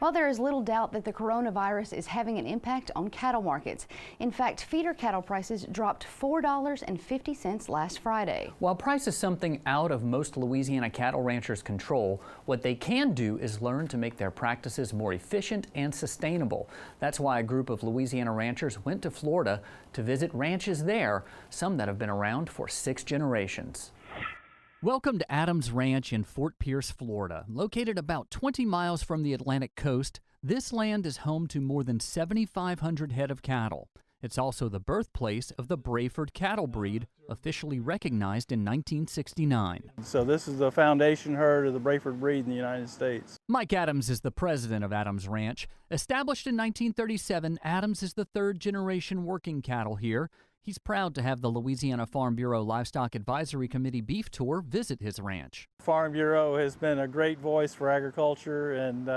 Well, there is little doubt that the coronavirus is having an impact on cattle markets. In fact, feeder cattle prices dropped $4.50 last Friday. While price is something out of most Louisiana cattle ranchers' control, what they can do is learn to make their practices more efficient and sustainable. That's why a group of Louisiana ranchers went to Florida to visit ranches there, some that have been around for 6 generations. Welcome to Adams Ranch in Fort Pierce, Florida. Located about 20 miles from the Atlantic coast, this land is home to more than 7,500 head of cattle. It's also the birthplace of the Brayford cattle breed, officially recognized in 1969. So this is the foundation herd of the Brayford breed in the United States. Mike Adams is the president of Adams Ranch. Established in 1937, Adams is the 3rd generation working cattle here. He's proud to have the Louisiana Farm Bureau Livestock Advisory Committee beef tour visit his ranch. Farm Bureau has been a great voice for agriculture, and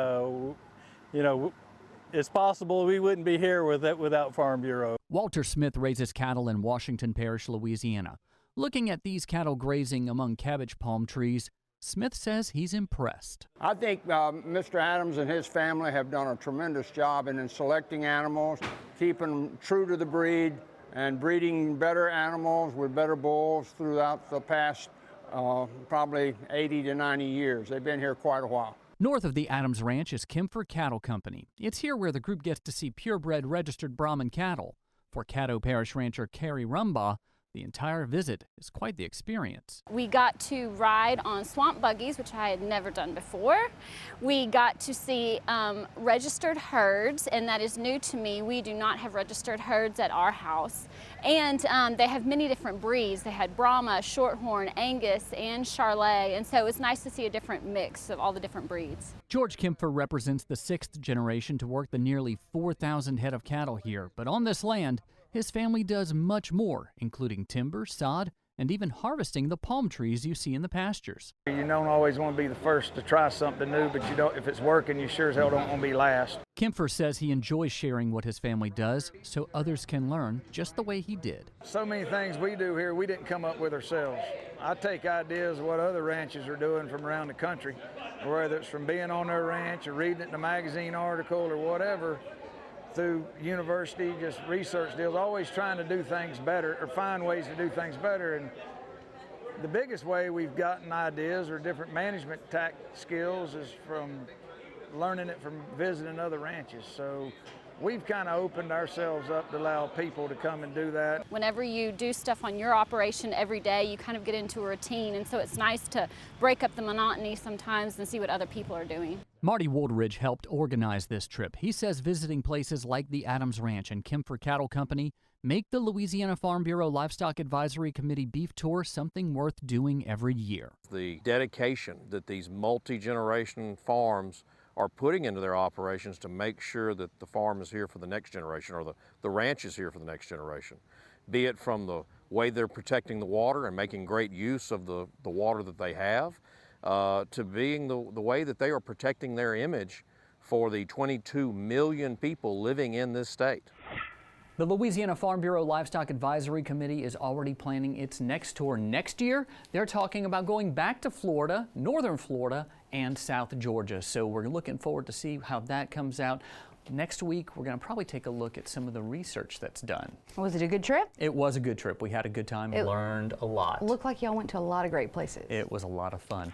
you know, it's possible we wouldn't be here without Farm Bureau. Walter Smith raises cattle in Washington Parish, Louisiana. Looking at these cattle grazing among cabbage palm trees, Smith says he's impressed. I think Mr. Adams and his family have done a tremendous job in selecting animals, keeping them true to the breed, and breeding better animals with better bulls throughout the past probably 80 to 90 years. They've been here quite a while. North of the Adams Ranch is Kempfer Cattle Company. It's here where the group gets to see purebred registered Brahman cattle. For Caddo Parish rancher Carrie Rumbaugh, the entire visit is quite the experience. We got to ride on swamp buggies, which I had never done before. We got to see registered herds, and that is new to me. We do not have registered herds at our house. And they have many different breeds. They had Brahma, Shorthorn, Angus, and Charolais, and so it's nice to see a different mix of all the different breeds. George Kempfer represents the 6th generation to work the nearly 4,000 head of cattle here, but on this land, his family does much more, including timber, sod, and even harvesting the palm trees you see in the pastures. You don't always want to be the first to try something new, but you don't, if it's working, you sure as hell don't want to be last. Kempfer says he enjoys sharing what his family does so others can learn just the way he did. So many things we do here we didn't come up with ourselves. I take ideas of what other ranches are doing from around the country, whether it's from being on their ranch or reading it in a magazine article or whatever, through university, just research deals, always trying to do things better or find ways to do things better. And the biggest way we've gotten ideas or different management skills is from learning it from visiting other ranches. So we've kind of opened ourselves up to allow people to come and do that. Whenever you do stuff on your operation every day, you kind of get into a routine, and so it's nice to break up the monotony sometimes and see what other people are doing. Marty Woldridge helped organize this trip. He says visiting places like the Adams Ranch and Kempfer Cattle Company make the Louisiana Farm Bureau Livestock Advisory Committee beef tour something worth doing every year. The dedication that these multi-generation farms are putting into their operations to make sure that the farm is here for the next generation, or the ranch is here for the next generation. Be it from the way they're protecting the water and making great use of the water that they have, to being the way that they are protecting their image for the 22 million people living in this state. The Louisiana Farm Bureau Livestock Advisory Committee is already planning its next tour next year. They're talking about going back to Florida, northern Florida, and South Georgia. So we're looking forward to see how that comes out. Next week, we're going to probably take a look at some of the research that's done. Was it a good trip? It was a good trip. We had a good time, learned a lot. Looked like y'all went to a lot of great places. It was a lot of fun.